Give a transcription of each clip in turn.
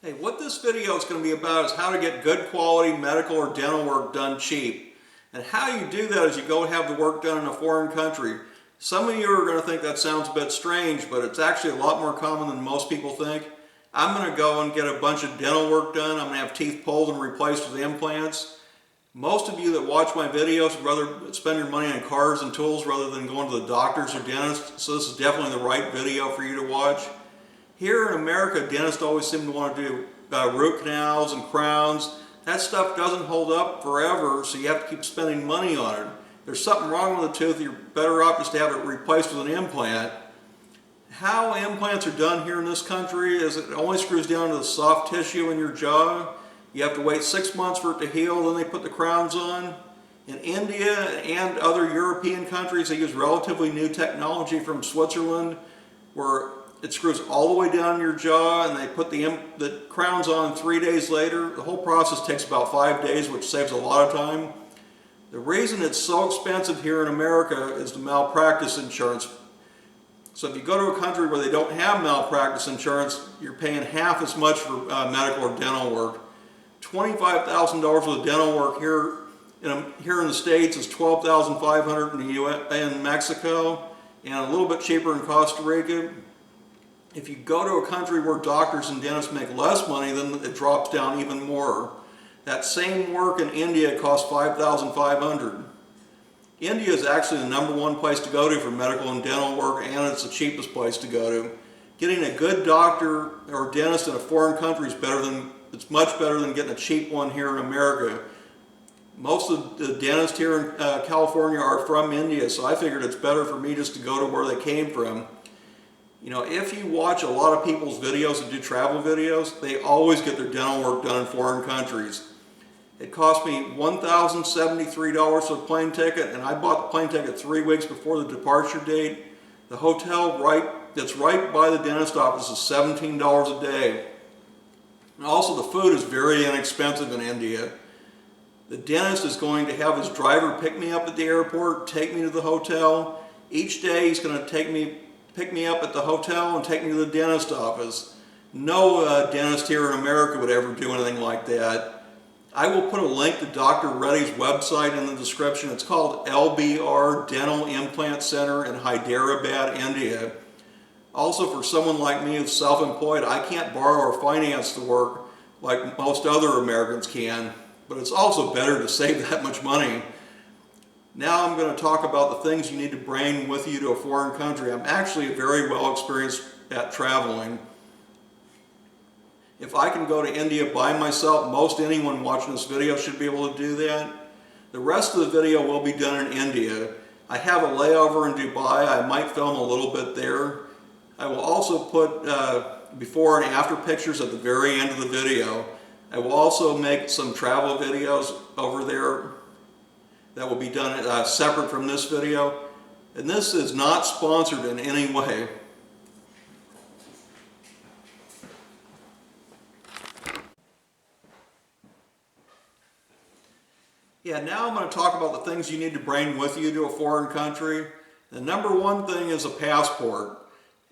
Hey, what this video is going to be about is how to get good quality medical or dental work done cheap. And how you do that is you go have the work done in a foreign country. Some of you are going to think that sounds a bit strange, but it's actually a lot more common than most people think. I'm going to go and get a bunch of dental work done. I'm going to have teeth pulled and replaced with implants. Most of you that watch my videos would rather spend your money on cars and tools rather than going to the doctors or dentists, so this is definitely the right video for you to watch. Here in America, dentists always seem to want to do root canals and crowns. That stuff doesn't hold up forever, so you have to keep spending money on it. If there's something wrong with the tooth, you're better off just to have it replaced with an implant. How implants are done here in this country is it only screws down to the soft tissue in your jaw. You have to wait 6 months for it to heal, then they put the crowns on. In India and other European countries, they use relatively new technology from Switzerland where it screws all the way down your jaw and they put the crowns on 3 days later. The whole process takes about 5 days, which saves a lot of time. The reason it's so expensive here in America is the malpractice insurance. So if you go to a country where they don't have malpractice insurance, you're paying half as much for medical or dental work. $25,000 worth of dental work here in the States is $12,500 in Mexico and a little bit cheaper in Costa Rica. If you go to a country where doctors and dentists make less money, then it drops down even more. That same work in India costs $5,500. India is actually the #1 place to go to for medical and dental work, and it's the cheapest place to go to. Getting a good doctor or dentist in a foreign country is it's much better than getting a cheap one here in America. Most of the dentists here in California are from India, so I figured it's better for me just to go to where they came from. You know, if you watch a lot of people's videos that do travel videos, they always get their dental work done in foreign countries. It cost me $1,073 for the plane ticket, and I bought the plane ticket 3 weeks before the departure date. The hotel that's right by the dentist office is $17 a day. And also the food is very inexpensive in India. The dentist is going to have his driver pick me up at the airport, take me to the hotel. Each day he's going to pick me up at the hotel and take me to the dentist office. No dentist here in America would ever do anything like that. I will put a link to Dr. Reddy's website in the description. It's called LBR Dental Implant Center in Hyderabad, India. Also, for someone like me who's self-employed, I can't borrow or finance the work like most other Americans can, but it's also better to save that much money. Now I'm going to talk about the things you need to bring with you to a foreign country. I'm actually very well experienced at traveling. If I can go to India by myself, most anyone watching this video should be able to do that. The rest of the video will be done in India. I have a layover in Dubai. I might film a little bit there. I will also put before and after pictures at the very end of the video. I will also make some travel videos over there that will be done separate from this video. And this is not sponsored in any way. Yeah, now I'm going to talk about the things you need to bring with you to a foreign country. The #1 thing is a passport.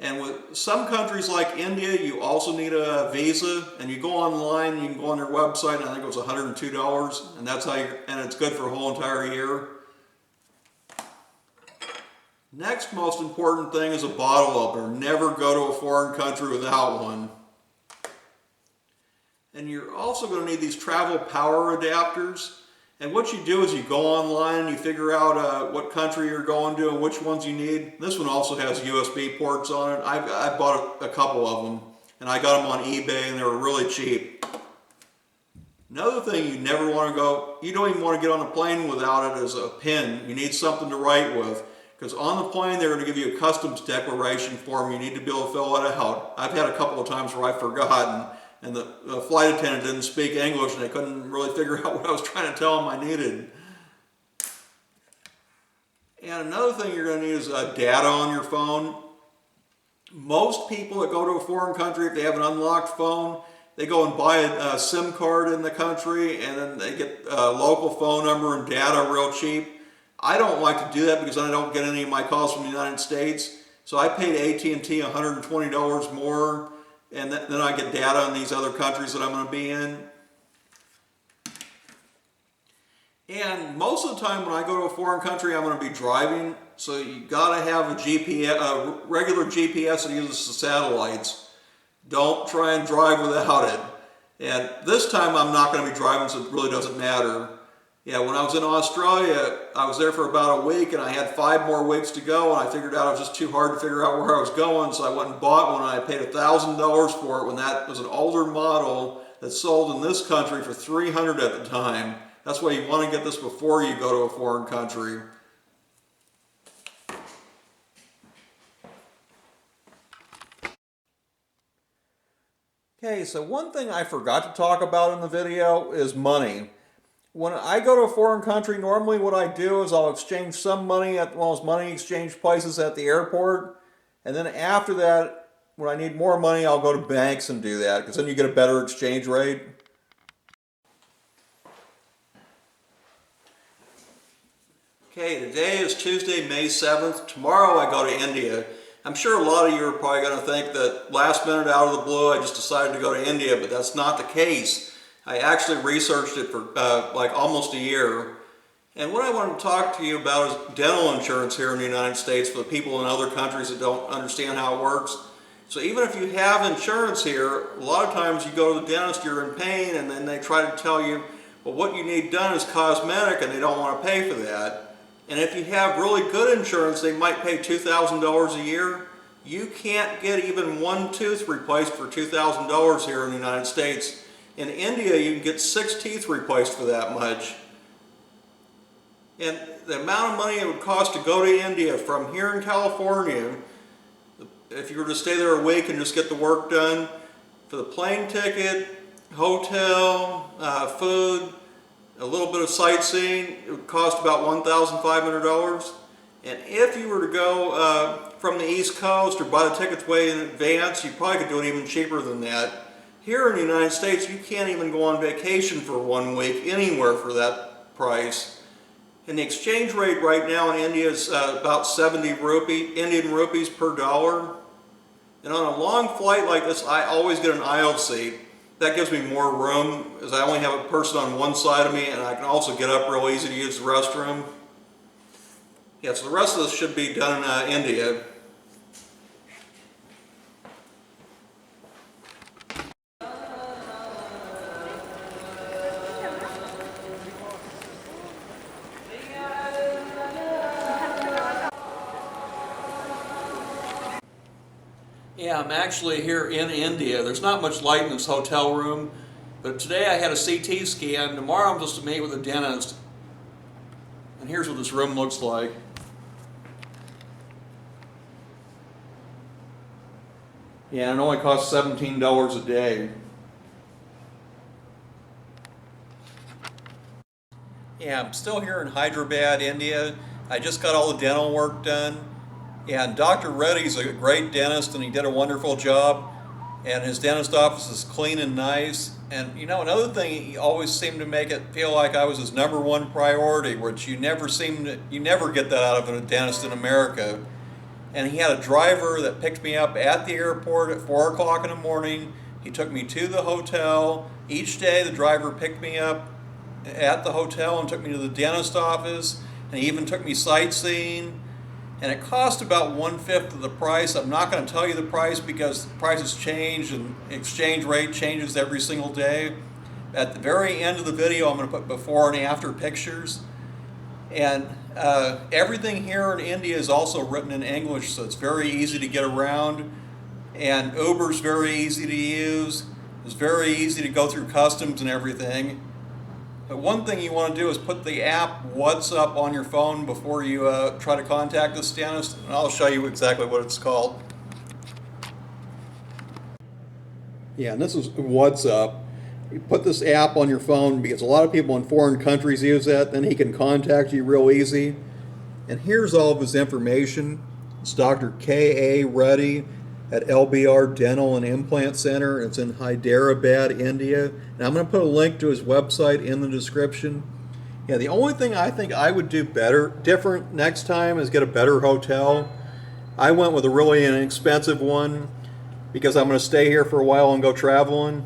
And with some countries like India, you also need a visa, and you go online, you can go on their website, and I think it was $102, and and it's good for a whole entire year. Next most important thing is a bottle opener. Never go to a foreign country without one. And you're also going to need these travel power adapters. And what you do is you go online and you figure out what country you're going to and which ones you need. This one also has USB ports on it. I bought a couple of them, and I got them on eBay, and they were really cheap. Another thing you don't even want to get on a plane without it is a pen. You need something to write with. Because on the plane they're going to give you a customs declaration form. You need to be able to fill it out. I've had a couple of times where I've forgotten, and the flight attendant didn't speak English and they couldn't really figure out what I was trying to tell them I needed. And another thing you're going to need is data on your phone. Most people that go to a foreign country, if they have an unlocked phone, they go and buy a SIM card in the country, and then they get a local phone number and data real cheap. I don't like to do that because I don't get any of my calls from the United States. So I paid AT&T $120 more and then I get data on these other countries that I'm going to be in. And most of the time when I go to a foreign country, I'm going to be driving, so you got to have a regular GPS that uses the satellites. Don't try and drive without it. And this time I'm not going to be driving, so it really doesn't matter. Yeah, when I was in Australia, I was there for about a week, and I had 5 more weeks to go, and I figured out it was just too hard to figure out where I was going, so I went and bought one, and I paid $1,000 for it when that was an older model that sold in this country for $300 at the time. That's why you want to get this before you go to a foreign country. Okay, so one thing I forgot to talk about in the video is money. When I go to a foreign country, normally what I do is I'll exchange some money at one of those money exchange places at the airport, and then after that, when I need more money, I'll go to banks and do that, because then you get a better exchange rate. Okay, today is Tuesday, May 7th. Tomorrow I go to India. I'm sure a lot of you are probably going to think that last minute out of the blue I just decided to go to India, but that's not the case. I actually researched it for like almost a year. And what I want to talk to you about is dental insurance here in the United States for the people in other countries that don't understand how it works. So even if you have insurance here, a lot of times you go to the dentist, you're in pain, and then they try to tell you, well, what you need done is cosmetic, and they don't want to pay for that. And if you have really good insurance, they might pay $2,000 a year. You can't get even one tooth replaced for $2,000 here in the United States. In India, you can get 6 teeth replaced for that much. And the amount of money it would cost to go to India from here in California, if you were to stay there a week and just get the work done, for the plane ticket, hotel, food, a little bit of sightseeing, it would cost about $1,500. And if you were to go from the East Coast or buy the tickets way in advance, you probably could do it even cheaper than that. Here in the United States, you can't even go on vacation for 1 week anywhere for that price. And the exchange rate right now in India is about 70 Indian rupees per dollar. And on a long flight like this, I always get an aisle seat. That gives me more room, as I only have a person on one side of me, and I can also get up real easy to use the restroom. Yeah, so the rest of this should be done in India. Yeah, I'm actually here in India. There's not much light in this hotel room, but today I had a CT scan. Tomorrow I'm supposed to meet with a dentist. And here's what this room looks like. Yeah, it only costs $17 a day. Yeah, I'm still here in Hyderabad, India. I just got all the dental work done. Yeah, and Dr. Reddy's a great dentist, and he did a wonderful job. And his dentist office is clean and nice. And you know, another thing, he always seemed to make it feel like I was his #1 priority, which you never get that out of a dentist in America. And he had a driver that picked me up at the airport at 4 o'clock in the morning. He took me to the hotel. Each day the driver picked me up at the hotel and took me to the dentist office. And he even took me sightseeing. And it cost about 1/5 of the price. I'm not going to tell you the price because the prices change and exchange rate changes every single day. At the very end of the video, I'm going to put before and after pictures. And everything here in India is also written in English, so it's very easy to get around. And Uber's very easy to use. It's very easy to go through customs and everything. But one thing you want to do is put the app WhatsApp on your phone before you try to contact this dentist, and I'll show you exactly what it's called. Yeah, and this is WhatsApp. You put this app on your phone because a lot of people in foreign countries use that, then he can contact you real easy. And here's all of his information. It's Dr. K.A. Reddy at LBR Dental and Implant Center. It's in Hyderabad, India. And I'm going to put a link to his website in the description. Yeah, the only thing I think I would do different next time is get a better hotel. I went with a really inexpensive one, because I'm going to stay here for a while and go traveling.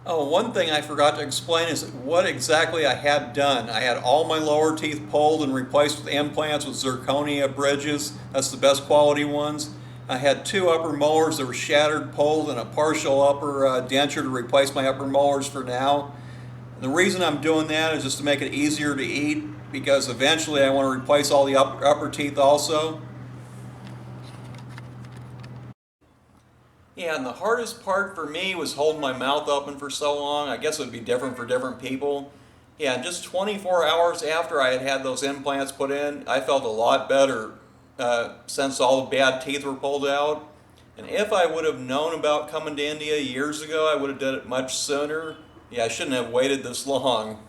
Oh, one thing I forgot to explain is what exactly I had done. I had all my lower teeth pulled and replaced with implants with zirconia bridges. That's the best quality ones. I had 2 upper molars that were shattered, pulled, and a partial upper denture to replace my upper molars for now. And the reason I'm doing that is just to make it easier to eat, because eventually I want to replace all the upper teeth also. Yeah, and the hardest part for me was holding my mouth open for so long. I guess it would be different for different people. Yeah, just 24 hours after I had had those implants put in, I felt a lot better since all the bad teeth were pulled out. And if I would have known about coming to India years ago, I would have done it much sooner. Yeah, I shouldn't have waited this long.